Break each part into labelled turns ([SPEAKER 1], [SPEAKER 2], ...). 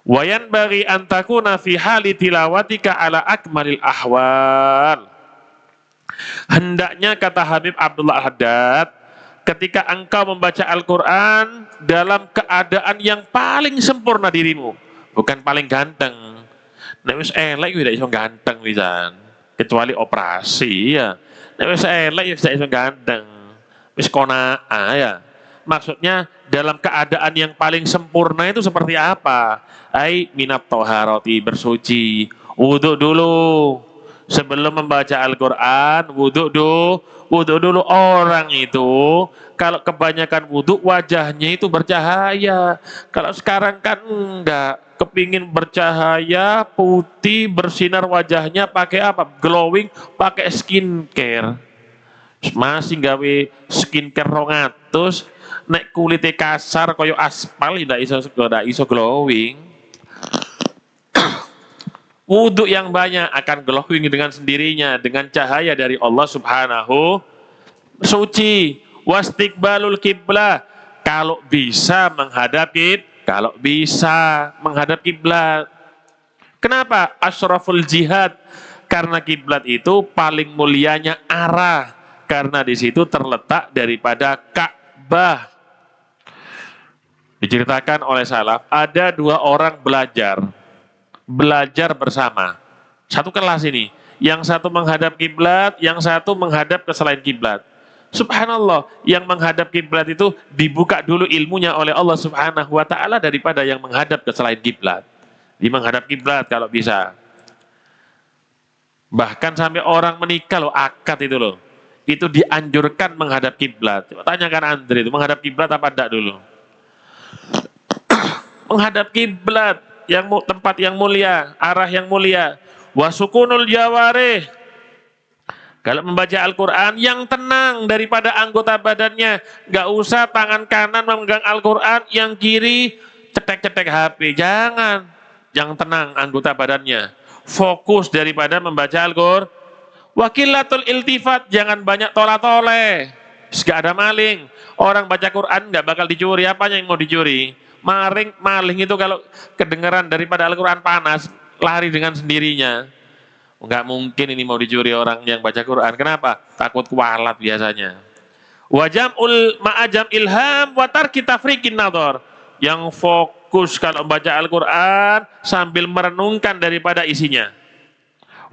[SPEAKER 1] Wayan bagi antakuna fi hali tilawatika ala akmalil ahwal. Hendaknya kata Habib Abdullah Haddad, ketika engkau membaca Al-Quran dalam keadaan yang paling sempurna dirimu, bukan paling ganteng. Nek wis elek tidak iso ganteng pisan, kecuali operasi ya. Nek wis elek ya tidak iso ganteng. Wis konaa ya. Maksudnya dalam keadaan yang paling sempurna itu seperti apa? Ai minat toharoti, bersuci, wudhu dulu. Sebelum membaca Al-Quran, wudhu dulu. Orang itu kalau kebanyakan wudhu wajahnya itu bercahaya. Kalau sekarang kan enggak, kepingin bercahaya, putih, bersinar wajahnya pakai apa? Glowing, pakai skincare. Masih gawe skincare 200, nek kulitnya kasar koyo aspal tidak iso glowing. Wudhu yang banyak akan glowing dengan sendirinya, dengan cahaya dari Allah Subhanahu. Suci, wastiqbalul kiblah, kalau bisa menghadap kiblat. Kenapa? Asyraful jihad, karena kiblat itu paling mulianya arah, karena di situ terletak daripada Ka'bah. Diceritakan oleh salaf, ada 2 orang belajar bersama. Satu kelas ini, yang satu menghadap kiblat, yang satu menghadap ke selain kiblat. Subhanallah, yang menghadap kiblat itu dibuka dulu ilmunya oleh Allah Subhanahu wa taala daripada yang menghadap ke selain kiblat. Di menghadap kiblat kalau bisa. Bahkan sampai orang menikah loh, akad itu loh. Itu dianjurkan menghadap kiblat. Tanyakan Andre itu menghadap kiblat apa enggak dulu? Menghadap kiblat, yang tempat yang mulia, arah yang mulia. Wasukunul jawarih, kalau membaca Al-Quran yang tenang daripada anggota badannya, nggak usah tangan kanan memegang Al-Quran, yang kiri cetek-cetek HP, jangan. Yang tenang anggota badannya, fokus daripada membaca Al-Quran. Wakilatul iltifat, jangan banyak tola-tole, nggak ada maling. Orang baca Quran nggak bakal dicuri, apanya yang mau dicuri? Maling itu kalau kedengaran daripada Al-Quran panas, lari dengan sendirinya. Enggak mungkin ini mau dicuri orang yang baca Quran. Kenapa? Takut kualat biasanya. Wajamul ma'ajam ilham watar kita frikin nador. Yang fokus kalau membaca Al-Quran sambil merenungkan daripada isinya.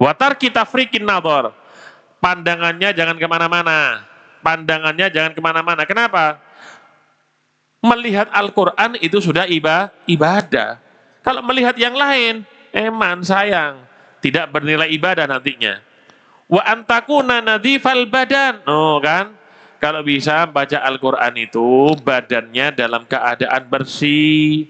[SPEAKER 1] Watar kita frikin nador. Pandangannya jangan kemana-mana. Kenapa? Melihat Al-Quran itu sudah ibadah. Kalau melihat yang lain, sayang, tidak bernilai ibadah nantinya. Wa antakuna nadhifal badan. Oh kan? Kalau bisa baca Al-Quran itu badannya dalam keadaan bersih.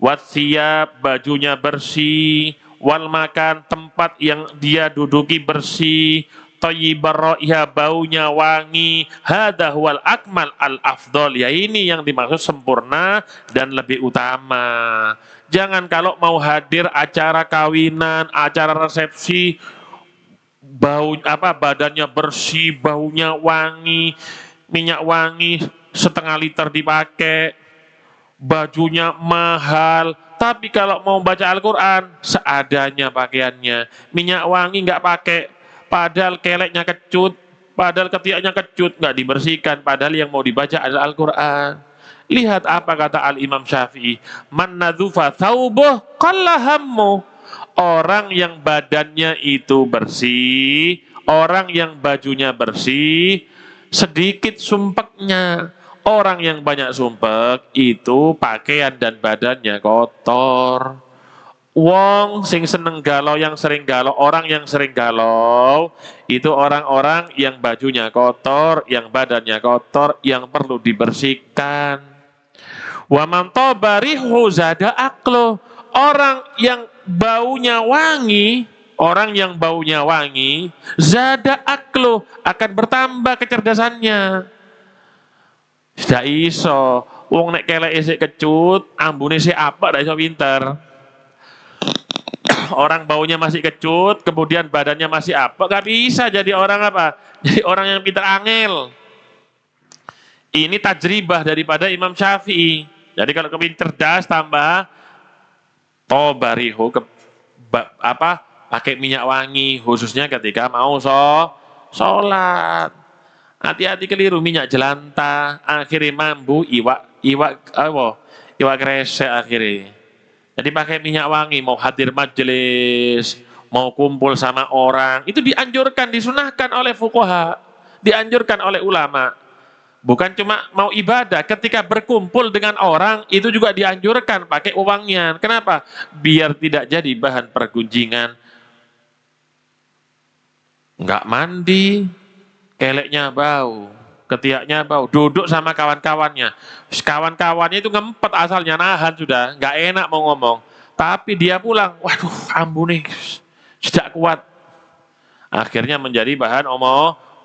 [SPEAKER 1] Wathiyab, bajunya bersih. Wal makan, tempat yang dia duduki bersih. Thayyibar ra'ya, baunya wangi. Hadha huwal akmal al-afdol. Ya ini yang dimaksud sempurna dan lebih utama. Jangan kalau mau hadir acara kawinan, acara resepsi, badannya bersih, baunya wangi, minyak wangi 1/2 liter dipakai, bajunya mahal. Tapi kalau mau baca Al-Quran, seadanya pakaiannya, minyak wangi nggak pakai. Padahal keleknya kecut, padahal ketiaknya kecut, nggak dibersihkan. Padahal yang mau dibaca adalah Al-Quran. Lihat apa kata Al-Imam Syafi'i. Man nadzufa thawbuh qallahammu. Orang yang badannya itu bersih, orang yang bajunya bersih, sedikit sumpeknya. Orang yang banyak sumpek itu pakaian dan badannya kotor. Wong sing seneng galau, yang sering galau, orang yang sering galau itu orang-orang yang bajunya kotor, yang badannya kotor, yang perlu dibersihkan. Wa man tabarihu zada aqlo. Orang yang baunya wangi, zada aqlo, akan bertambah kecerdasannya. Tidak iso, wong nek kelek isik kecut, ambune sik apa ndak iso pinter. Orang baunya masih kecut, kemudian badannya masih apa, gak bisa jadi orang apa? Jadi orang yang pintar angel. Ini tajribah daripada Imam Syafi'i. Jadi kalau kepin cerdas tambah Tobarihu pakai minyak wangi khususnya ketika mau sholat. Hati-hati keliru minyak jelantah, akhirnya mambu iwak kresek akhirnya. Jadi pakai minyak wangi mau hadir majelis, mau kumpul sama orang, itu dianjurkan, disunahkan oleh fuqaha, dianjurkan oleh ulama. Bukan cuma mau ibadah, ketika berkumpul dengan orang itu juga dianjurkan pakai uangnya. Kenapa? Biar tidak jadi bahan pergunjingan. Enggak mandi, keleknya bau, ketiaknya bau, duduk sama kawan-kawannya. Kawan-kawannya itu ngempet asalnya, nahan sudah, enggak enak mau ngomong. Tapi dia pulang, waduh ampun nih, tidak kuat. Akhirnya menjadi bahan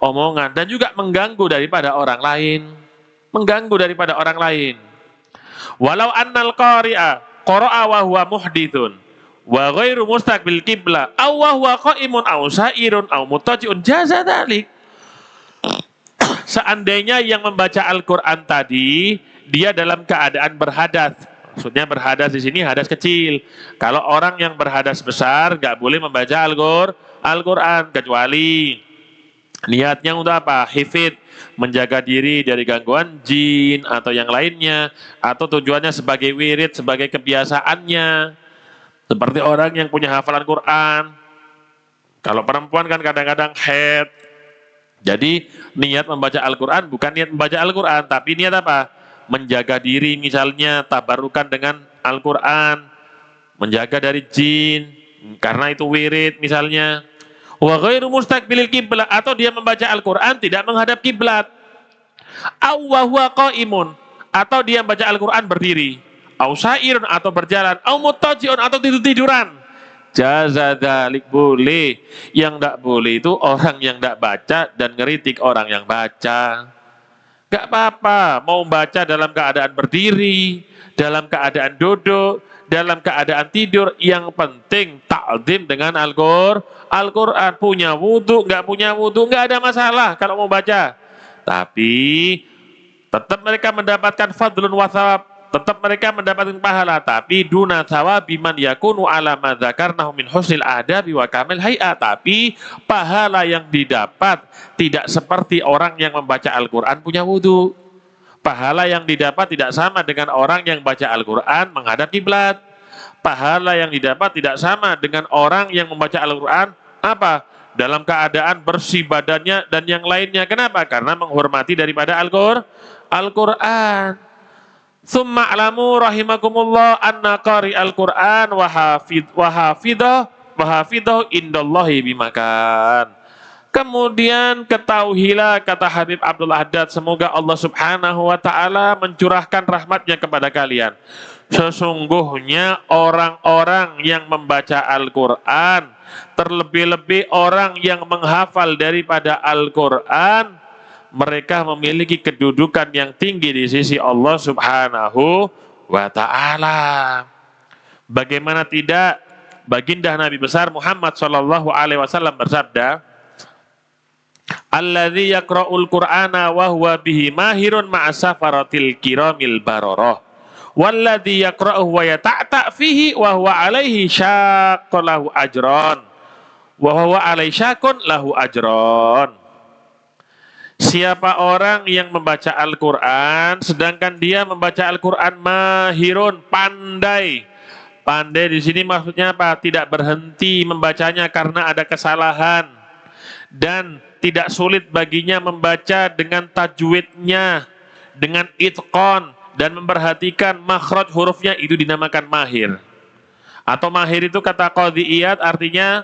[SPEAKER 1] omongan dan juga mengganggu daripada orang lain. Mengganggu daripada orang lain. Walau annal qari'a qara'a wa huwa muhdithun wa ghairu mustaqbil qiblah aw wa huwa qa'imun aw sa'irun aw muttaji'un jaza dzalik. Seandainya yang membaca Al-Qur'an tadi dia dalam keadaan berhadas. Maksudnya berhadas di sini hadas kecil. Kalau orang yang berhadas besar nggak boleh membaca Al-Qur'an kecuali niatnya untuk apa? Hifid, menjaga diri dari gangguan jin atau yang lainnya, atau tujuannya sebagai wirid, sebagai kebiasaannya. Seperti orang yang punya hafalan Quran. Kalau perempuan kan kadang-kadang haid. Jadi niat membaca Al-Quran bukan niat membaca Al-Quran, tapi niat apa? Menjaga diri misalnya, tabarukan dengan Al-Quran, menjaga dari jin, karena itu wirid misalnya. Wa ghairu mustaqbilil kiblat, atau dia membaca Al-Qur'an tidak menghadap kiblat. Aw wa huwa qaimun, atau dia membaca Al-Qur'an berdiri. Aw sa'irun, atau berjalan. Aw muttaji'un, atau tidur-tiduran. Jaza dzalik, boleh. Yang enggak boleh itu orang yang enggak baca dan ngeritik orang yang baca. Enggak apa-apa mau baca dalam keadaan berdiri, dalam keadaan duduk, dalam keadaan tidur, yang penting ta'zim dengan Al-Quran. Punya wudhu, nggak punya wudhu, nggak ada masalah kalau mau baca. Tapi tetap mereka mendapatkan fadlun wa thawab, tetap mereka mendapatkan pahala, tapi duna thawabi man yakunu ala ma dzakarnahu min husnil adabi wa kamil hay'a. Tapi pahala yang didapat tidak seperti orang yang membaca Al-Quran punya wudhu. Pahala yang didapat tidak sama dengan orang yang baca Al-Quran menghadap kiblat. Pahala yang didapat tidak sama dengan orang yang membaca Al-Quran apa? Dalam keadaan bersih badannya dan yang lainnya. Kenapa? Karena menghormati daripada Al-Quran. Summa alamu rahimakumullah anna qari Al-Quran wa hafidhahu indallahi bimakan. Kemudian ketahuilah, kata Habib Abdul Haddad, semoga Allah subhanahu wa ta'ala mencurahkan rahmatnya kepada kalian. Sesungguhnya orang-orang yang membaca Al-Quran, terlebih-lebih orang yang menghafal daripada Al-Quran, mereka memiliki kedudukan yang tinggi di sisi Allah subhanahu wa ta'ala. Bagaimana tidak, baginda Nabi besar Muhammad sallallahu alaihi wasallam bersabda, alladzi yaqra'ul qur'ana wa huwa bihi mahirun ma'a safaratil kiramil bararah walladzi yaqra'uhu wa yata'ta fihi wa huwa alaihi syaqqun lahu ajran wa huwa alaihi syaqqun lahu ajran. Siapa orang yang membaca Al-Qur'an sedangkan dia membaca Al-Qur'an mahirun, pandai. Pandai di sini maksudnya apa? Tidak berhenti membacanya karena ada kesalahan, dan tidak sulit baginya membaca dengan tajwidnya, dengan itqan, dan memperhatikan makhraj hurufnya, itu dinamakan mahir. Atau mahir itu kata Qadhi Iyad artinya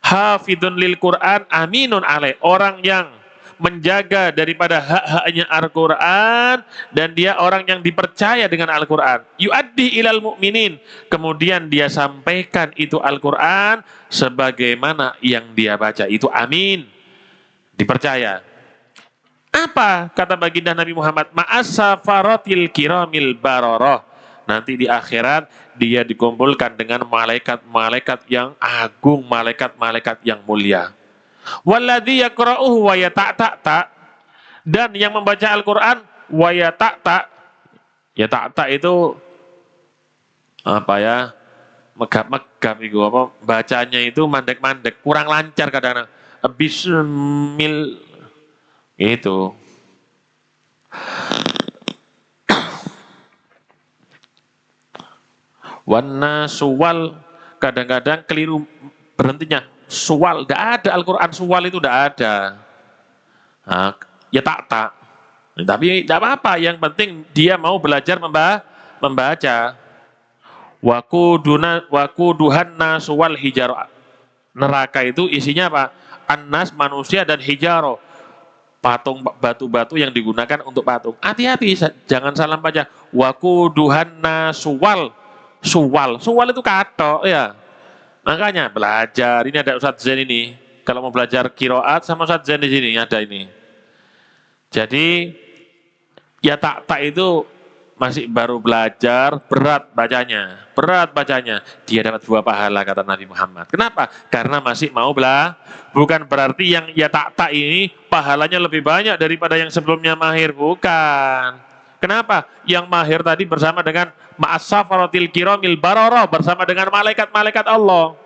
[SPEAKER 1] hafidun lil Quran aminun alaih, orang yang menjaga daripada hak-haknya Al-Quran, dan dia orang yang dipercaya dengan Al-Quran. Yuaddi ilal mu'minin, kemudian dia sampaikan itu Al-Quran sebagaimana yang dia baca, itu amin, dipercaya. Apa kata baginda Nabi Muhammad? Ma'asafaratil kiramil bararah. Nanti di akhirat dia dikumpulkan dengan malaikat-malaikat yang agung, malaikat-malaikat yang mulia. Walladzi yaqra'uhu wa yata'ta, dan yang membaca Al-Qur'an wa yata'ta. Yata'ta itu apa ya? megap-megap itu apa bacanya itu mandek-mandek, kurang lancar kadang-kadang. Bismil itu. Wana suwal kadang-kadang keliru berhentinya suwal, tidak ada Al-Quran suwal itu tidak ada. Nah, ya tak. Tapi tidak apa-apa, yang penting dia mau belajar membaca. Wakuduhan nasu wal hijaro. Neraka itu isinya apa? Annas, manusia, dan hijaro. Patung, batu-batu yang digunakan untuk patung. Hati-hati, jangan salah baca. Wakuduhan nasu wal suwal itu katok ya. Makanya belajar. Ini ada Ustadz Zain ini. Kalau mau belajar kiroat sama Ustadz Zain di sini ada ini. Jadi ya tak itu masih baru belajar, berat bacanya. Dia dapat 2 pahala kata Nabi Muhammad. Kenapa? Karena masih mau bukan berarti yang ya tak ini pahalanya lebih banyak daripada yang sebelumnya mahir, bukan. Kenapa? Yang mahir tadi bersama dengan ma'as-safaratil kiramil bararah, bersama dengan malaikat-malaikat Allah.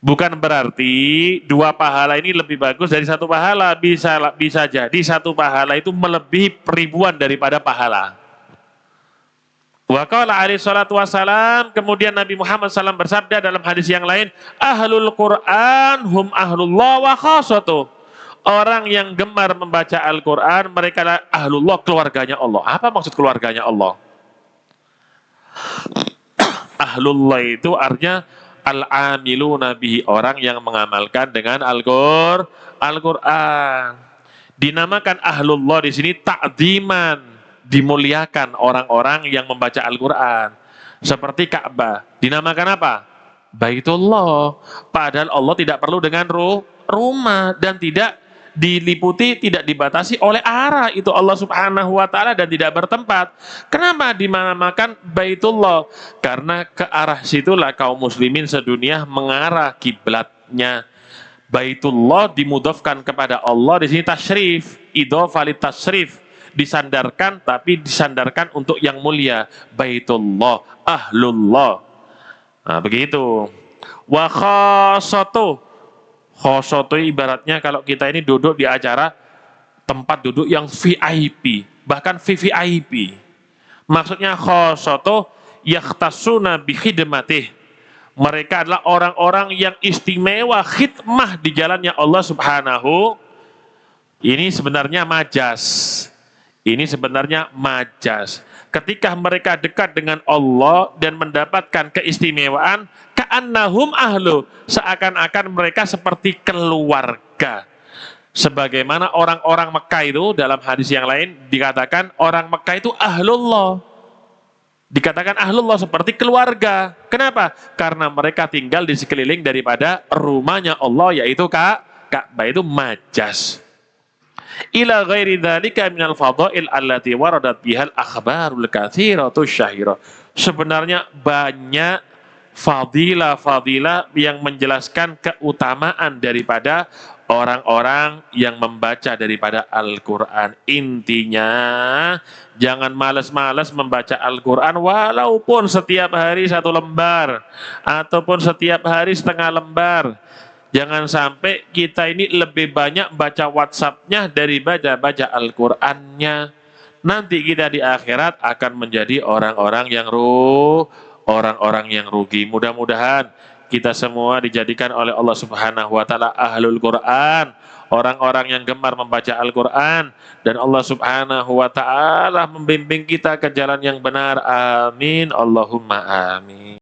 [SPEAKER 1] Bukan berarti 2 pahala ini lebih bagus dari 1 pahala. Bisa jadi 1 pahala itu melebihi ribuan daripada pahala. Wa qala alaihi salatu wassalam, kemudian Nabi Muhammad SAW bersabda dalam hadis yang lain, ahlul Quran hum ahlullah wa khassatuh. Orang yang gemar membaca Al-Quran, mereka adalah ahlullah, keluarganya Allah. Apa maksud keluarganya Allah? Ahlullah itu artinya al-amiluna bihi, orang yang mengamalkan dengan Al-Quran. Dinamakan ahlullah di sini ta'dziman, dimuliakan orang-orang yang membaca Al-Quran. Seperti Ka'bah, dinamakan apa? Baitullah. Padahal Allah tidak perlu dengan rumah dan tidak diliputi, tidak dibatasi oleh arah, itu Allah Subhanahu wa taala, dan tidak bertempat. Kenapa dinamakan Baitullah? Karena ke arah situlah kaum muslimin sedunia mengarah kiblatnya. Baitullah dimudhafkan kepada Allah di sini tasyrif, idhofah li tasyrif, disandarkan, tapi disandarkan untuk yang mulia. Baitullah, ahlullah. Nah, begitu. Wa khassatuh. Khosoto ibaratnya kalau kita ini duduk di acara tempat duduk yang VIP, bahkan VVIP. Maksudnya khosoto yakhtasuna bi khidmatih. Mereka adalah orang-orang yang istimewa khidmah di jalannya Allah Subhanahu. Ini sebenarnya majas. Ketika mereka dekat dengan Allah dan mendapatkan keistimewaan, ka'annahum ahlu, seakan-akan mereka seperti keluarga. Sebagaimana orang-orang Mekah itu dalam hadis yang lain dikatakan orang Mekah itu ahlullah. Dikatakan ahlullah seperti keluarga. Kenapa? Karena mereka tinggal di sekeliling daripada rumahnya Allah, yaitu Ka'bah, itu majas. Ila ghairi dzalika minal fadail allati waradat bihal akhbarul katsiratu syahira. Sebenarnya banyak fadilah yang menjelaskan keutamaan daripada orang-orang yang membaca daripada Al-Quran. Intinya jangan malas-malas membaca Al-Quran, walaupun setiap hari 1 lembar ataupun setiap hari setengah lembar. Jangan sampai kita ini lebih banyak baca WhatsApp-nya dari baca Al-Qur'annya. Nanti kita di akhirat akan menjadi orang-orang yang rugi. Mudah-mudahan kita semua dijadikan oleh Allah Subhanahu wa taala ahlul Qur'an, orang-orang yang gemar membaca Al-Qur'an, dan Allah Subhanahu wa taala membimbing kita ke jalan yang benar. Amin. Allahumma amin.